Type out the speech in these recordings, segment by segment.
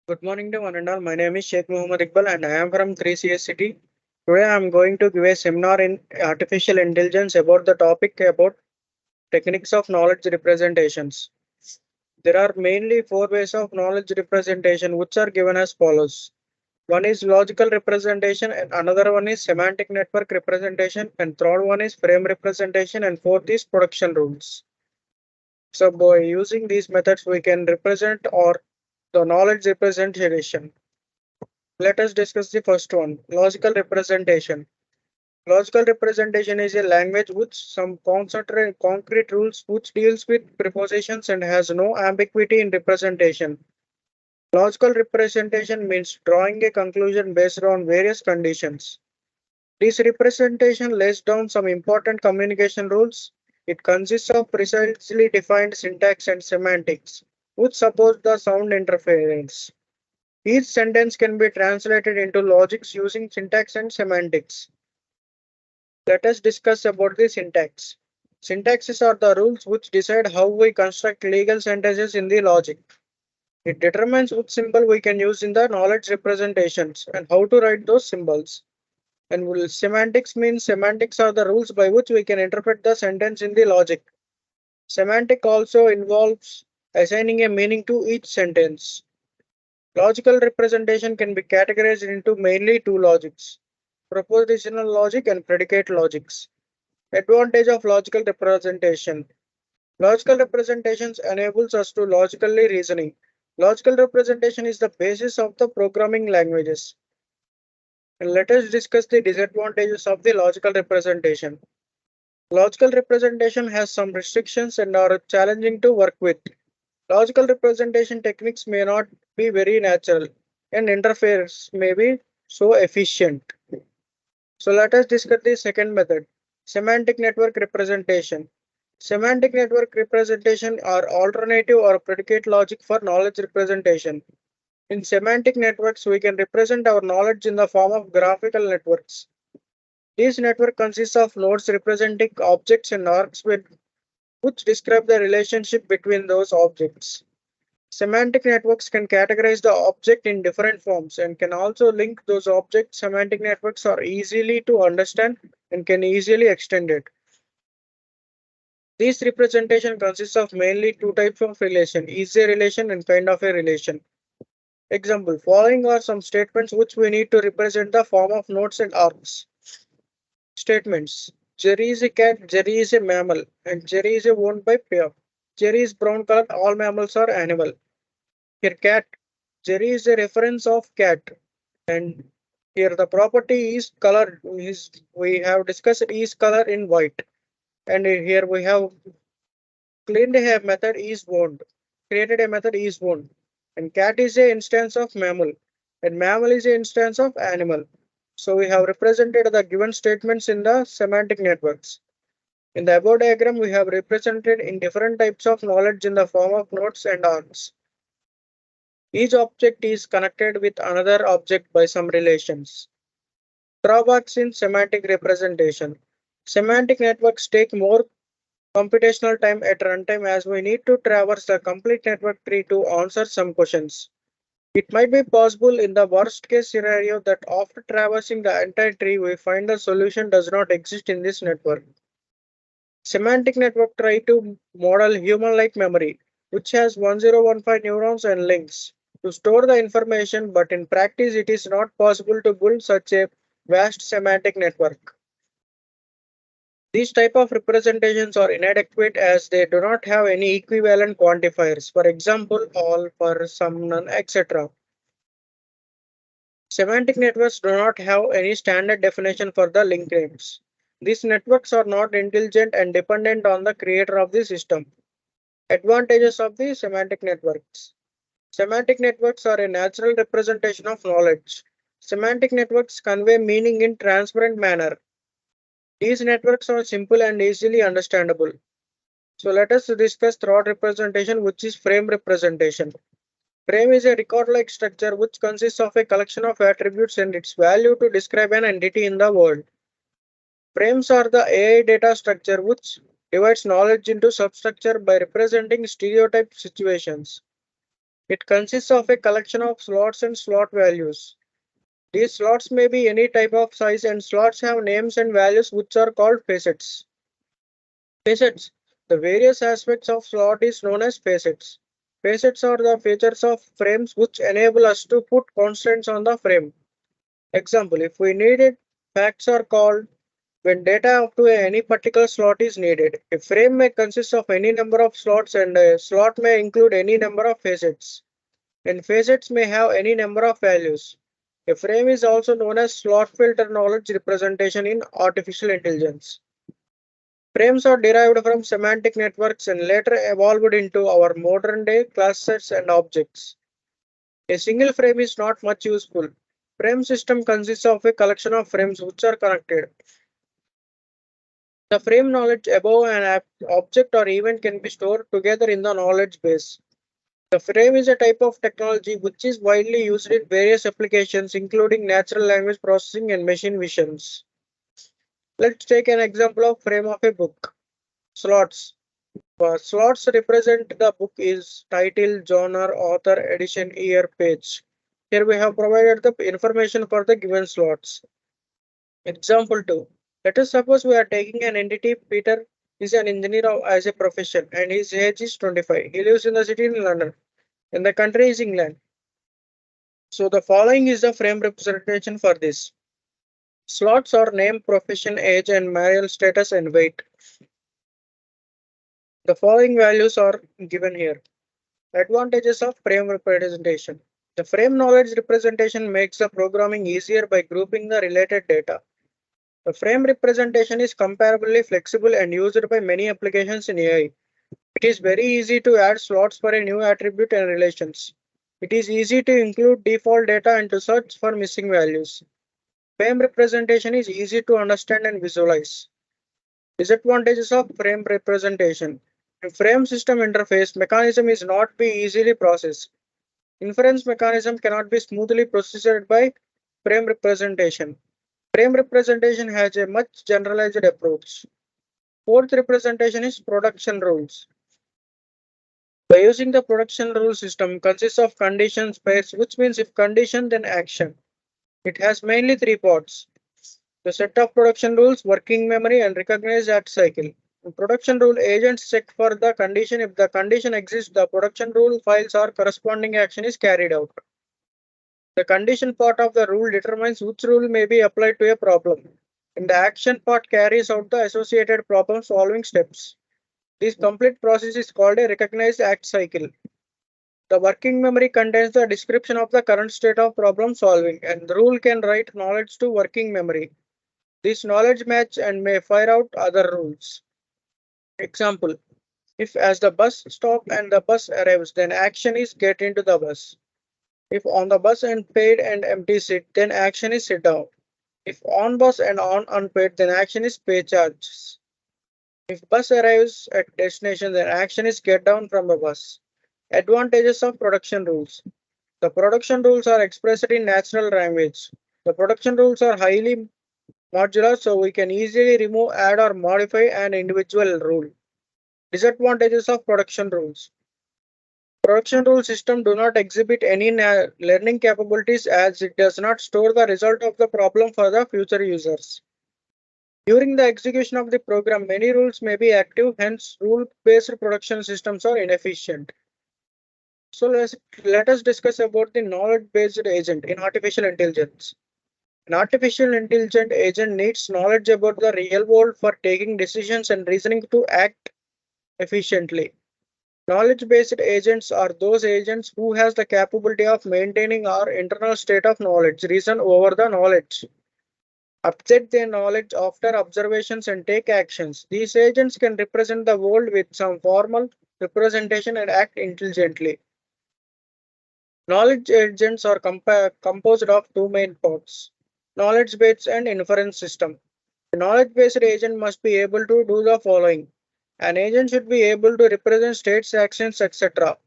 Good morning to one and all. My name is Sheikh Muhammad Iqbal and I am from 3CS City. Today I am going to give a seminar in artificial intelligence about the topic about techniques of knowledge representations. There are mainly four ways of knowledge representation which are given as follows. One is logical representation and another one is semantic network representation and third one is frame representation and fourth is production rules. So by using these methods we can represent or the knowledge representation. Let us discuss the first one, logical representation. Logical representation is a language with some concrete rules which deals with prepositions and has no ambiguity in representation. Logical representation means drawing a conclusion based on various conditions. This representation lays down some important communication rules. It consists of precisely defined syntax and semantics, which support the sound interference. Each sentence can be translated into logics using syntax and semantics. Let us discuss about the syntax. Syntaxes are the rules which decide how we construct legal sentences in the logic. It determines which symbol we can use in the knowledge representations and how to write those symbols. Semantics means semantics are the rules by which we can interpret the sentence in the logic. Semantic also involves assigning a meaning to each sentence. Logical representation can be categorized into mainly two logics, propositional logic and predicate logics. Advantage of logical representation. Logical representations enables us to logically reasoning. Logical representation is the basis of the programming languages. And let us discuss the disadvantages of the logical representation. Logical representation has some restrictions and are challenging to work with. Logical representation techniques may not be very natural and interferes may be so efficient. So let us discuss the second method, semantic network representation. Semantic network representation are alternative or predicate logic for knowledge representation. In semantic networks, we can represent our knowledge in the form of graphical networks. These network consists of nodes representing objects and arcs which describe the relationship between those objects. Semantic networks can categorize the object in different forms and can also link those objects. Semantic networks are easily to understand and can easily extend it. This representation consists of mainly two types of relation, is a relation and kind of a relation. Example, following are some statements which we need to represent the form of nodes and arcs. Statements. Jerry is a cat, Jerry is a mammal, and Jerry is owned by Pia. Jerry is brown color, all mammals are animal. Here cat, Jerry is a reference of cat, and here the property is color is we have discussed is color in white, and here we have cleaned a method is wound, created a method is wound, and cat is a instance of mammal, and mammal is a instance of animal. So we have represented the given statements in the semantic networks. In the above diagram, we have represented in different types of knowledge in the form of nodes and arcs. Each object is connected with another object by some relations. Drawbacks in semantic representation. Semantic networks take more computational time at runtime as we need to traverse the complete network tree to answer some questions. It might be possible in the worst case scenario that after traversing the entire tree we find the solution does not exist in this network. Semantic network try to model human-like memory, which has 1015 neurons and links to store the information, but in practice it is not possible to build such a vast semantic network. These type of representations are inadequate as they do not have any equivalent quantifiers, for example, all, for, some, none, etc. Semantic networks do not have any standard definition for the link names. These networks are not intelligent and dependent on the creator of the system. Advantages of the semantic networks. Semantic networks are a natural representation of knowledge. Semantic networks convey meaning in transparent manner. These networks are simple and easily understandable. So let us discuss third representation, which is frame representation. Frame is a record-like structure which consists of a collection of attributes and its value to describe an entity in the world. Frames are the AI data structure which divides knowledge into substructure by representing stereotyped situations. It consists of a collection of slots and slot values. These slots may be any type of size and slots have names and values which are called facets. Facets. The various aspects of slot is known as facets. Facets are the features of frames which enable us to put constraints on the frame. Example, if we need it, facts are called when data up to any particular slot is needed. A frame may consist of any number of slots and a slot may include any number of facets. And facets may have any number of values. A frame is also known as slot filter knowledge representation in artificial intelligence. Frames are derived from semantic networks and later evolved into our modern day class sets and objects. A single frame is not much useful. Frame system consists of a collection of frames which are connected. The frame knowledge above an object or event can be stored together in the knowledge base. The frame is a type of technology which is widely used in various applications including natural language processing and machine visions. Let's take an example of frame of a book. Slots. Slots represent the book is title, genre, author, edition, year, page. Here we have provided the information for the given slots. Example 2. Let us suppose we are taking an entity. Peter is an engineer as a profession and his age is 25. He lives in the city in London and the country is England. So the following is the frame representation for this. Slots are name, profession, age, and marital status and weight. The following values are given here. Advantages of frame representation. The frame knowledge representation makes the programming easier by grouping the related data. The frame representation is comparably flexible and used by many applications in AI. It is very easy to add slots for a new attribute and relations. It is easy to include default data and to search for missing values. Frame representation is easy to understand and visualize. Disadvantages of frame representation. A frame system interface mechanism is not be easily processed. Inference mechanism cannot be smoothly processed by frame representation. Frame representation has a much generalized approach. Fourth representation is production rules. By using the production rule system consists of conditions pairs, which means if condition then action. It has mainly three parts. The set of production rules, working memory, and recognized act cycle. In production rule agents check for the condition. If the condition exists, the production rule files or corresponding action is carried out. The condition part of the rule determines which rule may be applied to a problem, and the action part carries out the associated problem solving steps. This complete process is called a recognized act cycle. The working memory contains the description of the current state of problem solving, and the rule can write knowledge to working memory. This knowledge match and may fire out other rules. Example, if as the bus stop and the bus arrives, then action is get into the bus. If on the bus and paid and empty seat, then action is sit down. If on bus and on unpaid, then action is pay charges. If bus arrives at destination, then action is get down from the bus. Advantages of production rules. The production rules are expressed in natural language. The production rules are highly modular, so we can easily remove, add, or modify an individual rule. Disadvantages of production rules. Production rule system do not exhibit any learning capabilities as it does not store the result of the problem for the future users. During the execution of the program, many rules may be active, hence rule-based production systems are inefficient. So let us discuss about the knowledge-based agent in artificial intelligence. An artificial intelligent agent needs knowledge about the real world for taking decisions and reasoning to act efficiently. Knowledge-based agents are those agents who has the capability of maintaining our internal state of knowledge, reason over the knowledge, update their knowledge after observations and take actions. These agents can represent the world with some formal representation and act intelligently. Knowledge agents are composed of two main parts, knowledge-based and inference system. A knowledge-based agent must be able to do the following. An agent should be able to represent states, actions, etc.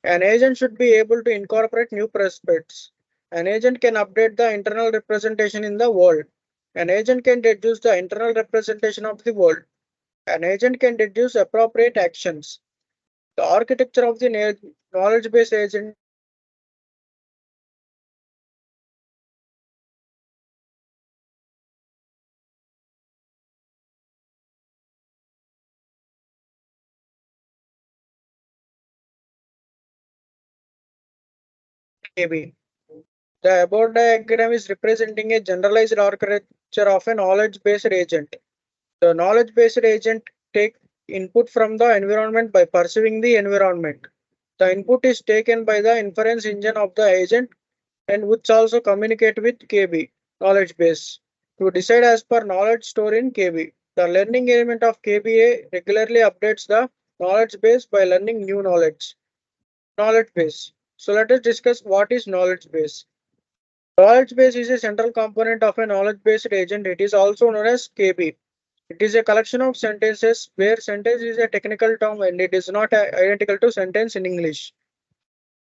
An agent should be able to incorporate new prospects. An agent can update the internal representation in the world. An agent can deduce the internal representation of the world. An agent can deduce appropriate actions. The architecture of the knowledge-based agent KB. The above diagram is representing a generalized architecture of a knowledge-based agent. The knowledge-based agent takes input from the environment by perceiving the environment. The input is taken by the inference engine of the agent and which also communicate with KB, knowledge base, to decide as per knowledge stored in KB. The learning element of KBA regularly updates the knowledge base by learning new knowledge. Knowledge base. So let us discuss what is knowledge base. Knowledge base is a central component of a knowledge-based agent. It is also known as KB. It is a collection of sentences where sentence is a technical term and it is not identical to sentence in English.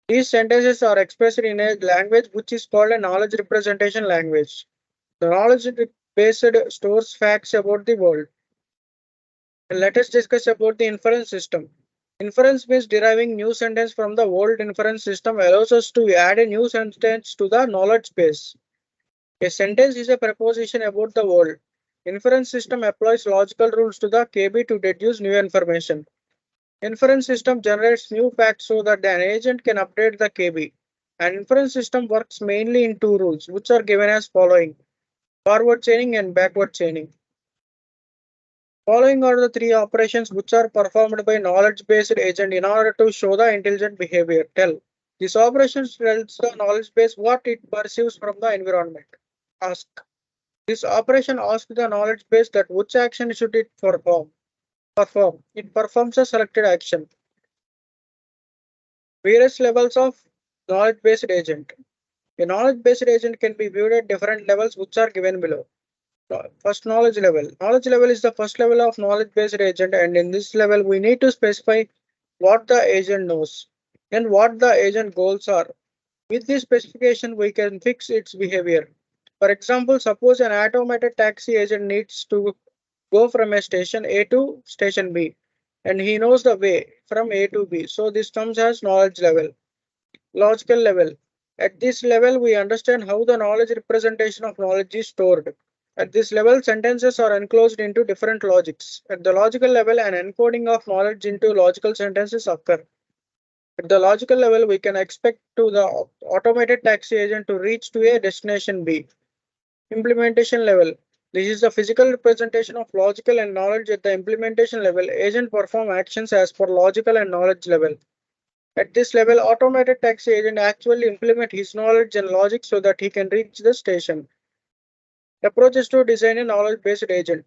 These sentences are expressed in a language which is called a knowledge representation language. The knowledge based stores facts about the world. And let us discuss about the inference system. Inference based deriving new sentence from the old inference system allows us to add a new sentence to the knowledge base. A sentence is a proposition about the world. Inference system applies logical rules to the KB to deduce new information. Inference system generates new facts so that an agent can update the KB. An inference system works mainly in two rules, which are given as following: forward chaining and backward chaining. Following are the three operations which are performed by knowledge-based agent in order to show the intelligent behavior. Tell. This operation tells the knowledge base what it perceives from the environment. Ask. This operation asks the knowledge base that which action should it perform. It performs a selected action. Various levels of knowledge-based agent. A knowledge-based agent can be viewed at different levels which are given below. First, knowledge level. Knowledge level is the first level of knowledge-based agent, and in this level we need to specify what the agent knows and what the agent goals are. With this specification, we can fix its behavior. For example, suppose an automated taxi agent needs to go from a station A to station B, and he knows the way from A to B. So this comes as knowledge level. Logical level. At this level, we understand how the knowledge representation of knowledge is stored. At this level, sentences are enclosed into different logics. At the logical level, an encoding of knowledge into logical sentences occur. At the logical level, we can expect to the automated taxi agent to reach to a destination B. Implementation level. This is the physical representation of logical and knowledge. At the implementation level, agent perform actions as per logical and knowledge level. At this level, automated taxi agent actually implement his knowledge and logic so that he can reach the station. Approaches to design a knowledge-based agent.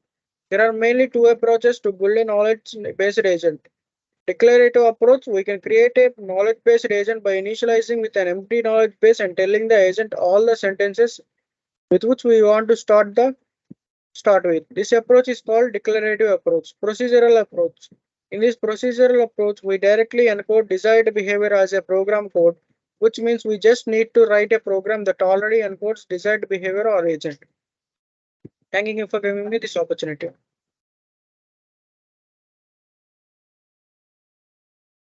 There are mainly two approaches to build a knowledge-based agent. Declarative approach, we can create a knowledge-based agent by initializing with an empty knowledge base and telling the agent all the sentences with which we want to start with. This approach is called declarative approach. Procedural approach. In this procedural approach, we directly encode desired behavior as a program code, which means we just need to write a program that already encodes desired behavior or agent. Thanking you for giving me this opportunity.